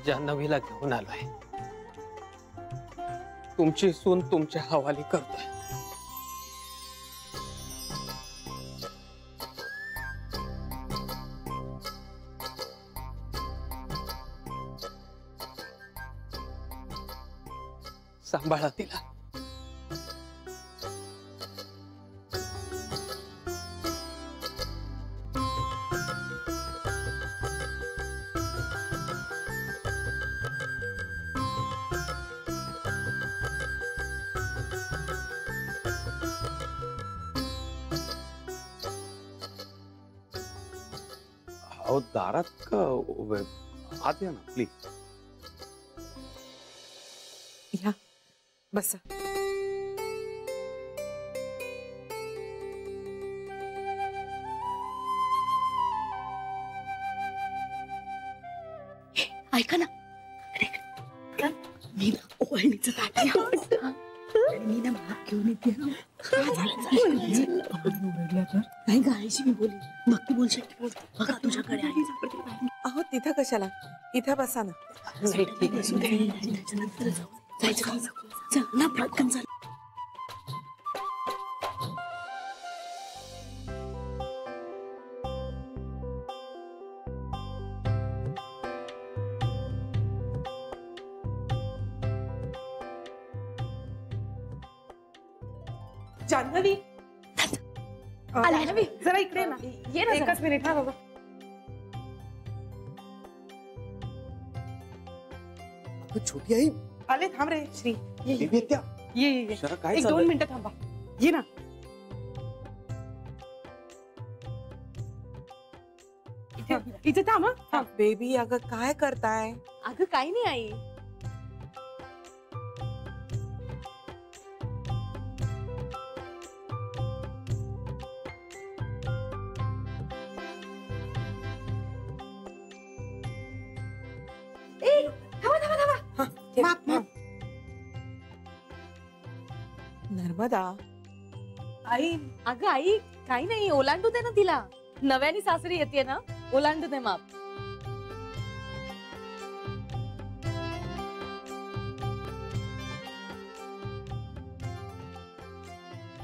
जान्हवीला घेऊन आलोय, तुमची सून तुमच्या हवाली करतोय। सांभाळा तिला। अहो दारात का उभे? आत या ना प्लीज। या बसा। ऐका ना, मी ना ओळणीचं ताट आहे आणि मी ना माप घेऊन येते। नाही गायची मी बोली, मग ती बोल शकते बघा तुझ्याकडे आहे। अहो तिथं कशाला, इथं बसा ना। नंतर जायचं चल ना पटकन चल। जान्हवी, जान्हवी जरा इकडे ना, ये ना एकच मिनिट। हा बाबा छोटी आई आले, थांब रे श्री। ये बेबी त्या ये ये जरा काय एक चाललंय? 2 मिनिटं थांबा, ये ना। इथे थांब हा। बेबी अगं काय करताय? अगं काही नाही आई, नर्मदा आई अगं आई काही नाही, ओलांडू दे ना तिला। नव्याने सासरी येते ना, ओलांडू दे माप।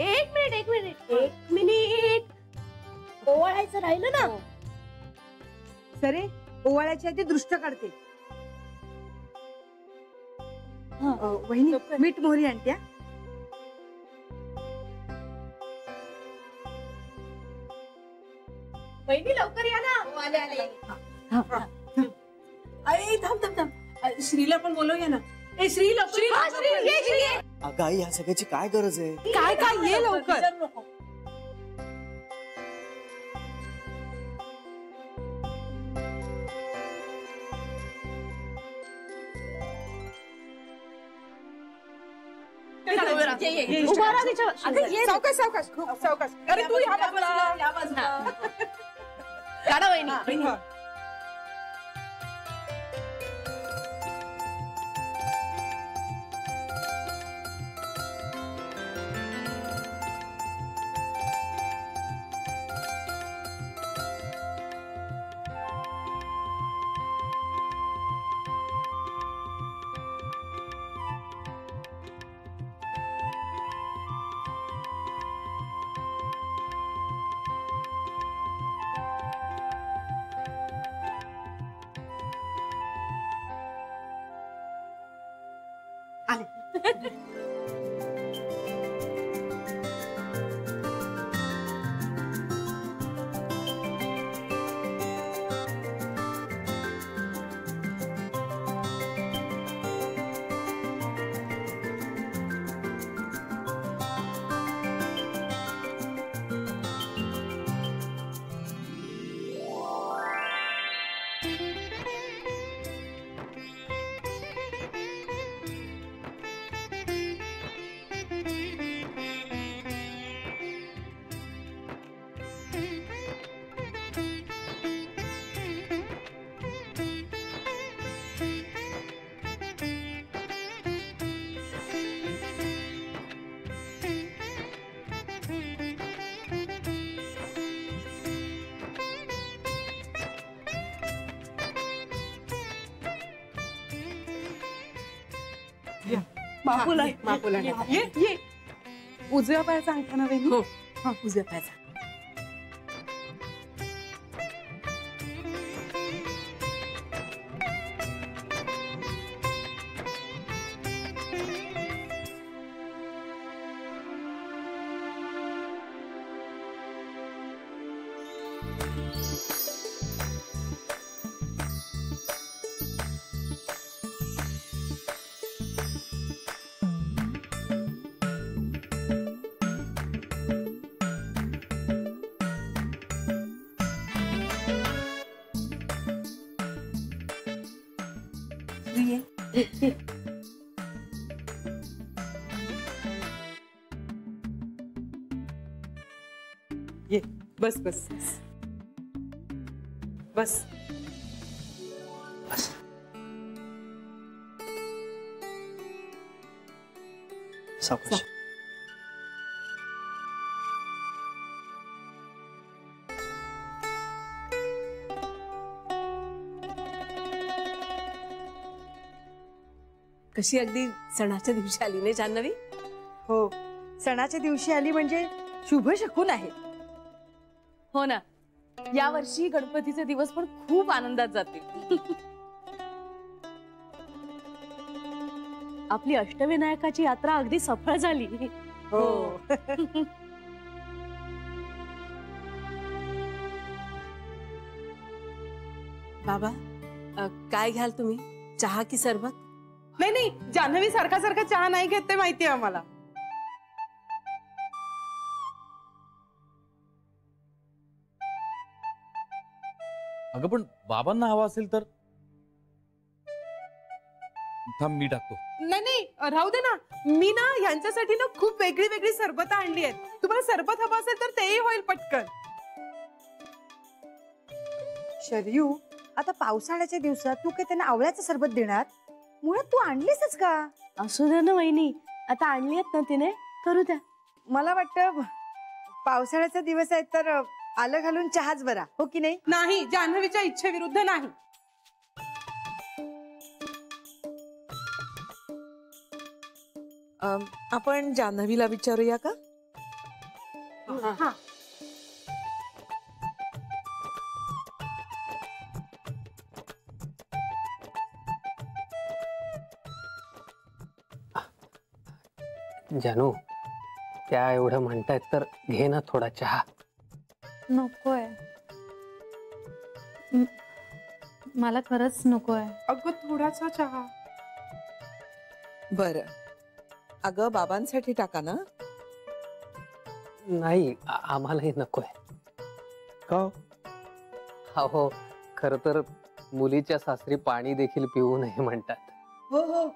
एक मिनिट ओवाळायचं राहिलं ना। सरे ओवाळ्याच्या आधी दृष्ट काढते। वहिनी मीठ मोहरी आणत्या। वहिनी लवकर या ना। आले आले। अरे थांब थांब थांब, श्रीला पण बोलवूया ना। ए श्री लवकर ये। अगं आई ह्या सगळ्याची काय गरज आहे? काय काय ये लवकर। सावकाश सावकाश खूप सावकाश। अरे तू या बाजूला। काढा वहिनी। बापूला ये उजव्या पायाचा अंगठा ना वहिनी. हो. हा उजव्या पायाचा. ये बस बस बस. सावकाश. कशी अगदी सणाच्या दिवशी आली नाही जान्हवी? हो, सणाच्या दिवशी आली म्हणजे शुभ शकून आहे. हो ना, या वर्षी गणपतीचे दिवस पण खूप आनंदात जातील. आपली अष्टविनायकाची यात्रा अगदी सफळ झाली. हो. बाबा काय घ्याल तुम्ही, चहा की सरबत? नाही नाही, जान्हवी सारखा सारखा चहा नाही घेत ते माहितीये आम्हाला. अगं पण बाबांना हवा असेल तर थांब मी टाकतो. नाही नाही, राहू दे ना. मी ना ह्यांच्यासाठी ना खूप वेगळी वेगळी सरबत आणली आहेत. तुम्हाला सरबत हवं असेल तर तेही होईल पटकन. शरयू, आता पावसाळ्याच्या दिवसात तू काय त्यांना आवळ्याचं सरबत देणार? मुळात तू आणलीसच का? असू द्या ना वहिनी, आता आणली आहेत ना तिने, करू द्या. मला वाटतं पावसाळ्याचा दिवस आहे तर आलं घालून चहाच बरा, हो की नाही? नाही, जान्हवीच्या इच्छेविरुद्ध नाही. आपण जान्हवीला विचारूया का? हा. जानू, त्या एवढं म्हणतायत तर घे ना थोडा चहा. नकोय, मला खरंच नकोय. अगं थोडासा चहा. बर, अगं बाबांसाठी टाका ना. नाही, आम्हालाही नकोय. का? हो, खर तर मुलीच्या सासरी पाणी देखील पिऊ नये म्हणतात. हो हो,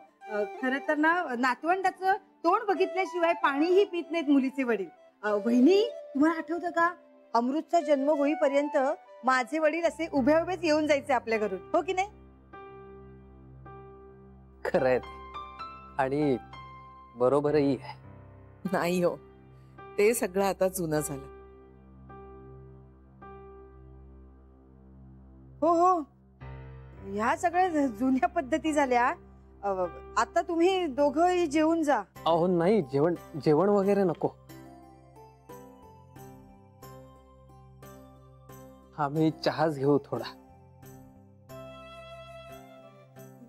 खरं तर ना नातवंडाचं तोंड बघितल्याशिवाय पाणीही पित नाहीत मुलीचे वडील. वहिनी, तुम्हाला आठवतं का, अमृतचा जन्म होईपर्यंत माझे वडील असे उभ्या उभेच येऊन जायचे आपल्या घरून, हो की नाही? खरंय ते. आणि बरोबरही आहे. नाही हो, ते सगळं आता जुनं झालं. हो हो, ह्या सगळ्या जुन्या पद्धती झाल्या. आता तुम्ही दोघंही जेवून जा. अहो नाही, जेवण वगैरे नको. आम्ही चहाच घेऊ थोडा.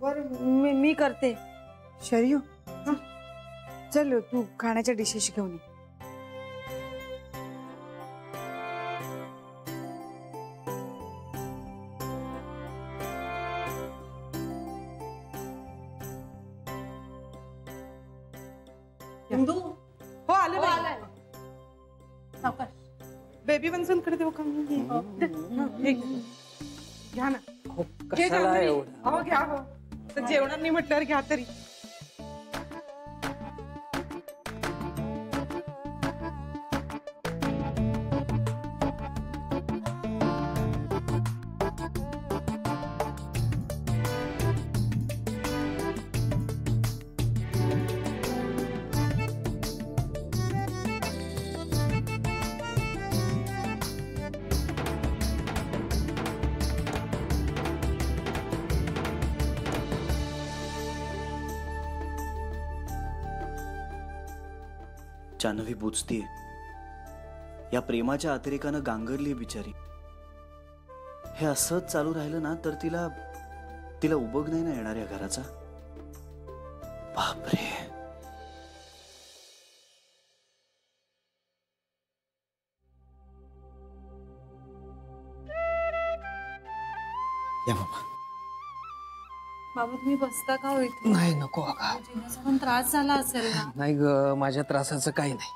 बर, मी करते. शरयू, चल तू खाण्याच्या डिशेस घेऊन ये. हो आले बेबी वंसनकडे देऊ का? घ्या ना. हो, घे कशाला जान्हवी. एवढं? हो घ्या. हो, तर जेवणार नाही म्हटल्यावर घ्या तरी. जान्हवी बुजतीये, या प्रेमाच्या अतिरेकानं गांगरली बिचारी. हे असंच चालू राहिलं ना तर तिला तिला उबग नाही ना येणार या घराचा. बापरे. या बाबा. बाबा तुम्ही बसता का हो इथे? नाही नको अगा. जिन्याचा पण त्रास झाला असेल ना. नाही ग, माझ्या त्रासाचं काही नाही.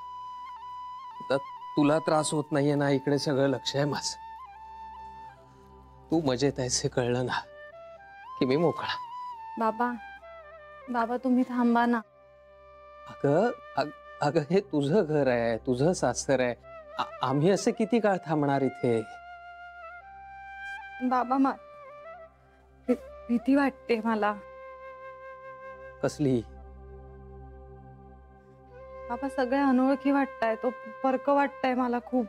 आता तुला त्रास होत नाहीये ना, इकडे सगळं लक्ष आहे माझं. तू मजेत आहेस हे कळलं ना की मी मोकळा. बाबा बाबा तुम्ही थांबा ना. अगं हे तुझं घर आहे, तुझं सासर आहे. आम्ही असे किती काळ थांबणार इथे? बाबा भीती वाटते मला. कसली? बाबा सगळे अनोळखी वाटताय, तो फरक वाटताय मला खूप.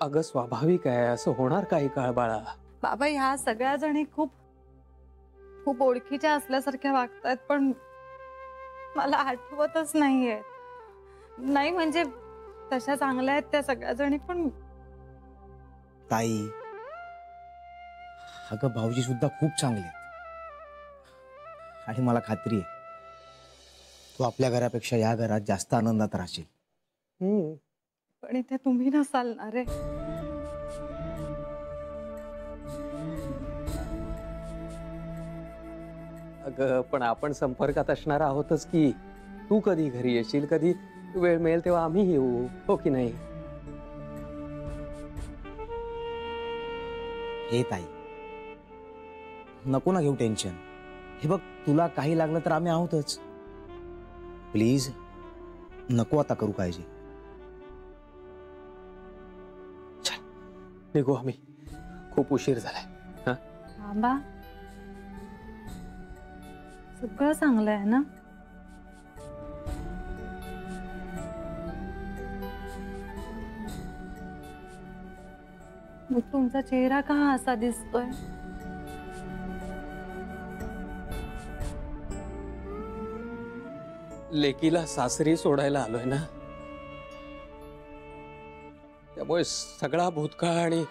अगं स्वाभाविक आहे, असं होणार काही काळ बाळा. बाबा ह्या सगळ्या जणी खूप खूप ओळखीच्या असल्यासारख्या वागतायत, पण मला आठवतच नाहीये. नाही म्हणजे तशा चांगल्या आहेत त्या सगळ्या जणी, पण ताई अगं भाऊजी सुद्धा खूप चांगले आहेत आणि मला खात्री आहे तू आपल्या घरापेक्षा या घरात जास्त आनंदात राहशील. पण इथे तुम्ही नसाल ना रे. अगं पण आपण संपर्कात असणार आहोतच की. तू कधी घरी येशील, कधी वेळ मिळेल तेव्हा आम्ही येऊ, हो की नाही? हे ताई नको ना घेऊ टेन्शन. हे बघ तुला काही लागलं तर आम्ही आहोतच. प्लीज नको आता करू काळजी. निघू आम्ही, खूप उशीर झालाय. बाबा सगळं चांगलं आहे ना? मग तुमचा चेहरा का असा दिसतोय? लेकीला सासरी सोडायला आलोय ना, त्यामुळे सगळा भूतकाळ आणि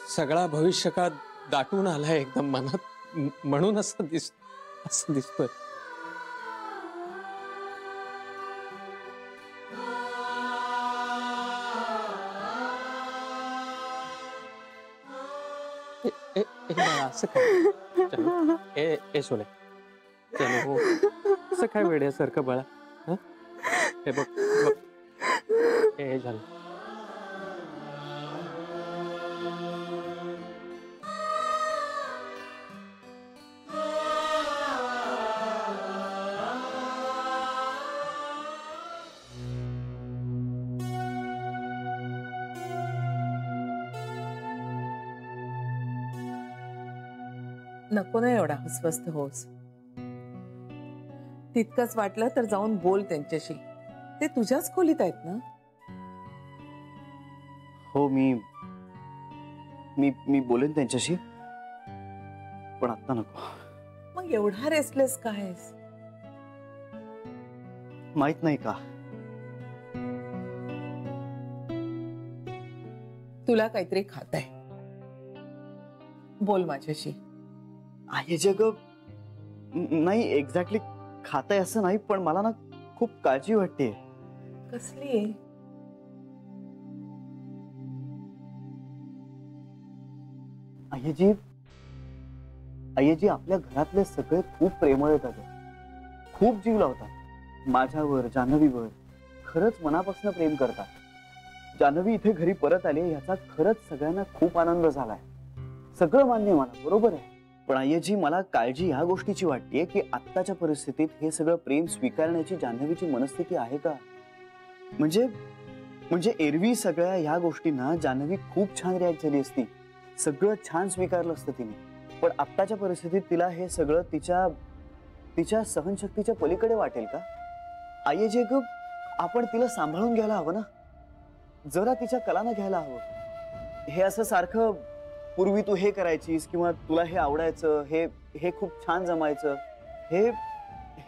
सगळा भविष्यकाळ दाटून आलाय एकदम मनात, म्हणून असं दिसतोय. असं काय ए सोने, चलो असं काय वेड्यासारखं बाळा. हे बघ हे झालं. नको ना एवढा अस्वस्थ होस. तितकंच वाटलं तर जाऊन बोल त्यांच्याशी. ते तुझ्याच खोलीत आहेत ना? हो मी बोलेन त्यांच्याशी, पण आता नको. मग एवढा रेस्टलेस का आहेस? माहित नाही का तुला काहीतरी खात आहे. बोल माझ्याशी. हे जग नाही एक्झॅक्टली खाताय असं नाही, पण मला ना खूप काळजी वाटते. कसली? अय्याजी आपल्या घरातले सगळे खूप प्रेमळ आहेत अगं. खूप जीव लावतात माझ्यावर, जान्हवीवर. खरंच मनापासून प्रेम करतात. जान्हवी इथे घरी परत आली ह्याचा खरंच सगळ्यांना खूप आनंद झालाय. सगळं मान्य मला, बरोबर आहे. पण अय्याजी मला काळजी ह्या गोष्टीची वाटतेय की आत्ताच्या परिस्थितीत हे सगळं प्रेम स्वीकारण्याची जान्हवीची मनस्थिती आहे का? म्हणजे एरवी सगळ्या ह्या गोष्टींना जान्हवी खूप छान रिॲक्ट झाली असती, सगळं छान स्वीकारलं असतं तिने. पण आत्ताच्या परिस्थितीत तिला हे सगळं तिच्या सहनशक्तीच्या पलीकडे वाटेल का? अय्याजी आपण तिला सांभाळून घ्यायला हवं ना, जरा तिच्या कलानं घ्यायला हवं. हे असं सारखं पूर्वी तू हे करायचीस किंवा तुला हे आवडायचं, हे खूप छान जमायचं,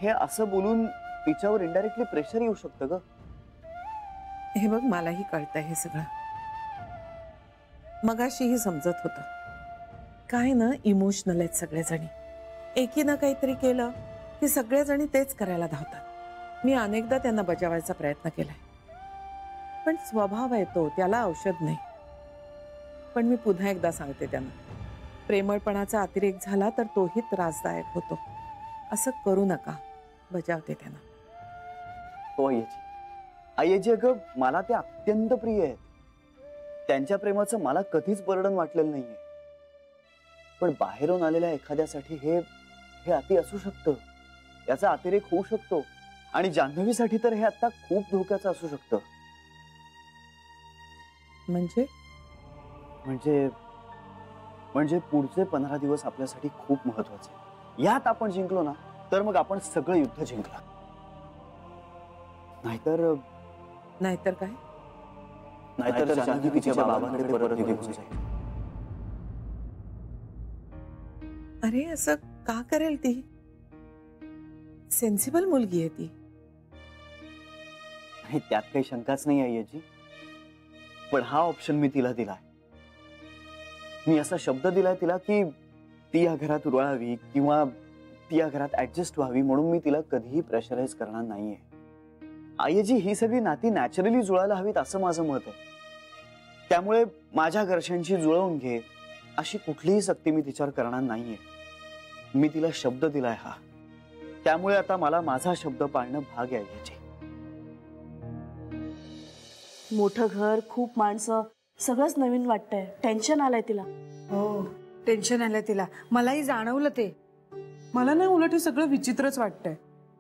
हे असं बोलून तिच्यावर इनडायरेक्टली प्रेशर येऊ शकतं ग. हे बघ, मलाही कळतंय हे सगळं. मगाशीही समजत होतं. काय ना, इमोशनल आहेत सगळेजणी. एकीनं काहीतरी केलं की सगळेजणी तेच करायला धावतात. मी अनेकदा त्यांना बजावायचा प्रयत्न केलाय, पण स्वभाव आहे तो, त्याला औषध नाही. पण मी पुन्हा एकदा सांगते त्यांना, प्रेमळपणाचा अतिरेक झाला तर तोही त्रासदायक होतो. असं करू नका. बजावते त्यांना. हो आय्याजी अगं, मला ते अत्यंत प्रिय आहेत. त्यांच्या प्रेमाचं मला कधीच बर्डन वाटलेलं नाहीये. पण बाहेरून आलेल्या एखाद्यासाठी हे अति असू शकतं. याचा अतिरेक होऊ शकतो. आणि जान्हवीसाठी तर हे आता खूप धोक्याचं असू शकतं. म्हणजे म्हणजे पुढचे 15 दिवस आपल्यासाठी खूप महत्वाचे. यात आपण जिंकलो ना तर मग आपण सगळं युद्ध जिंकलं. नाहीतर काय? नाहीतर जान्हवी तिच्या बाबांकडे परत निघून जाईल. अरे असं का करेल ती? सेन्सिबल मुलगी आहे ती. आणि त्यात काही शंकाच नाही आय्याजी. पण हा ऑप्शन मी तिला दिलाय. मी असा शब्द दिलाय तिला की ती या घरात रुळावी किंवा ती या घरात ऍडजस्ट व्हावी, म्हणून मी तिला कधीही प्रेशराईज करणार नाहीये. आय्याजी, ही सगळी नाती नॅचरली जुळायला हवीत असं माझं मत आहे. त्यामुळे माझ्या घरच्यांशी जुळवून घे अशी कुठलीही सक्ती मी तिच्यावर करणार नाहीये. मी तिला शब्द दिलाय हा. त्यामुळे आता मला माझा शब्द पाळणं भाग आहे आय्याजी. मोठं घर, खूप माणसं, सगळंच नवीन वाटतंय. टेन्शन आलंय तिला. हो, टेन्शन आलंय तिला. मलाही जाणवलं ते. मला ना उलट हे सगळं विचित्रच वाटतंय.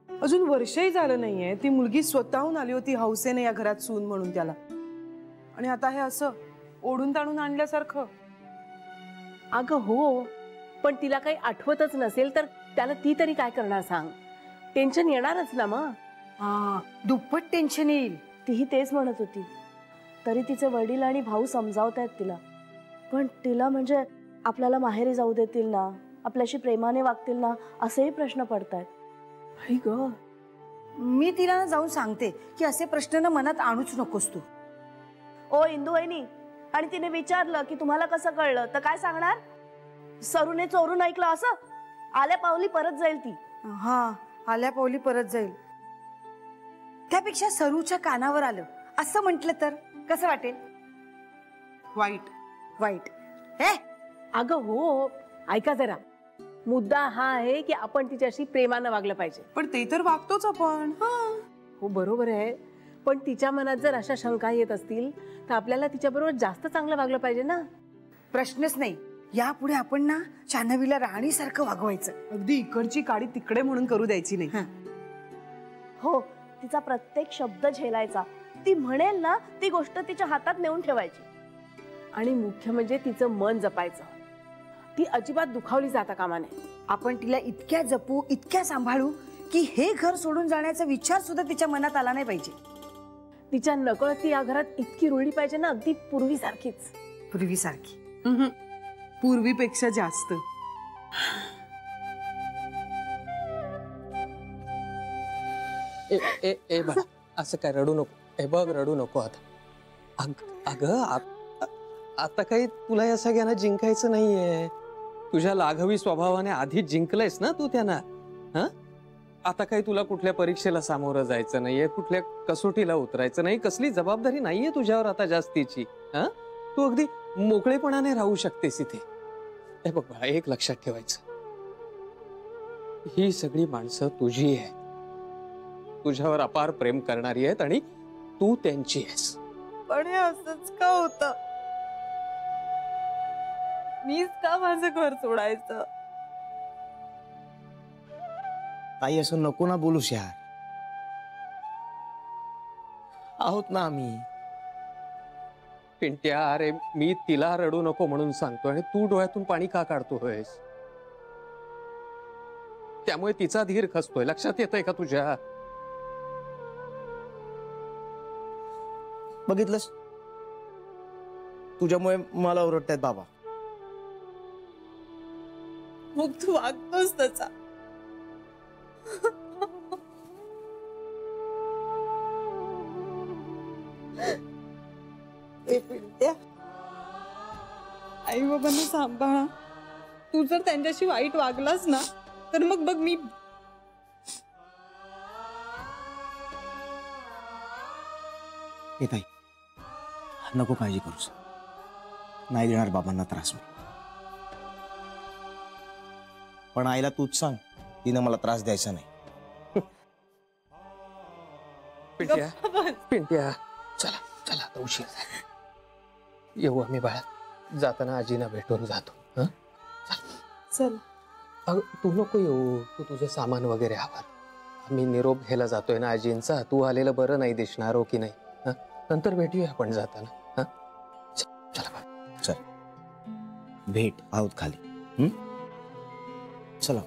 अजून वर्षही झालं नाहीये, ती मुलगी स्वतःहून आली होती हौसेने या घरात सून म्हणून त्याला, आणि आता हे असं ओढून ताणून आणल्यासारखं. अगं हो, पण तिला काही आठवतच नसेल तर त्याला ती तरी काय करणार सांग. टेन्शन येणारच ना मग. हा, दुप्पट टेन्शन येईल. तीही तेच म्हणत होती. तरी तिचे वडील आणि भाऊ समजावतायत तिला. पण तिला म्हणजे आपल्याला माहेरी जाऊ देतील ना, आपल्याशी प्रेमाने वागतील ना, असेही प्रश्न पडतायत. आई ग, मी तिला ना जाऊन सांगते की असे प्रश्न ना मनात आणूच नकोस तू. ओ इंदू वहिनी, आणि तिने विचारलं की तुम्हाला कसं कळलं तर काय सांगणार? सरूने चोरून ऐकलं असं? आल्या पावली परत जाईल ती. हा, आल्या पावली परत जाईल. त्यापेक्षा सरूच्या कानावर आलं असं म्हटलं तर कसं वाटेल? वाईट. अगं हो, ऐका जरा. मुद्दा हा आहे की आपण तिच्याशी प्रेमानं वागलं पाहिजे. पण ते तर वागतोच आपण. हो बरोबर आहे, पण तिच्या मनात जर अशा शंका येत असतील तर आपल्याला तिच्याबरोबर जास्त चांगलं वागलं पाहिजे ना. प्रश्नच नाही. यापुढे आपण ना जान्हवीला राणीसारखं वागवायचं. अगदी इकडची काडी तिकडे म्हणून करू द्यायची नाही. हो, तिचा प्रत्येक शब्द झेलायचा. ती म्हणेल ना ती गोष्ट तिच्या हातात नेऊन ठेवायची. आणि मुख्य म्हणजे तिचं मन जपायचं. ती अजिबात दुखावली जाता कामा नये. आपण तिला इतक्या जपू, इतक्या सांभाळू की हे घर सोडून जाण्याचा विचार सुद्धा तिच्या मनात आला नाही पाहिजे. तिच्या नकळत ती या घरात इतकी रुळली पाहिजे ना, अगदी पूर्वीसारखीच. पूर्वीसारखी? पूर्वीपेक्षा जास्त. ए बा, असं काय रडू नको. हे बघ, रडू नको आता. अगं आता काही तुला या सगळ्यांना जिंकायचं नाहीये. तुझ्या लाघवी स्वभावाने आधीच जिंकलंयस ना तू त्यांना. हा, आता काही तुला कुठल्या परीक्षेला सामोरं जायचं नाहीये, कुठल्या कसोटीला उतरायचं नाही. कसली जबाबदारी नाहीये तुझ्यावर आता जास्तीची. हा, तू अगदी मोकळेपणाने राहू शकतेस इथे. हे बघ बाळा, एक लक्षात ठेवायचं, ही सगळी माणसं तुझी आहेत, तुझ्यावर अपार प्रेम करणारी आहेत आणि तू त्यांची आहेस. पण हे असंच का होतं? मीच का माझं घर सोडायचं? काही असं नको ना बोलूस यार. आहोत ना आम्ही. पिंट्या, अरे मी तिला रडू नको म्हणून सांगतो आणि तू डोळ्यातून पाणी का काढतोयस? त्यामुळे तिचा धीर खचतोय. लक्षात येतंय का तुझ्या? बघितलंस, तुझ्यामुळे मला ओरडतायत बाबा. मग तू वागतोस तसा. आई बाबांना सांभाळा. तू जर त्यांच्याशी वाईट वागलास ना तर मग बघ मी हे ताई, नको काळजी करूस. नाही देणार बाबांना त्रास मी. पण आईला तूच सांग, तिनं मला त्रास द्यायचा नाही. पिंट्या पिंट्या, चला चला आता उशीर झाला. येऊ आम्ही बाळा. जाताना आजीना भेटून जातो. हं? चल. अगं तू नको येऊ, तू तुझं सामान वगैरे आवर. आम्ही निरोप घ्यायला जातोय ना आजींचा. तू आलेलं बरं नाही दिसणार हो की नाही. हं? नंतर भेटूया आपण जाताना. हं? चला बाळा. चल, भेट आहोत खाली. चला.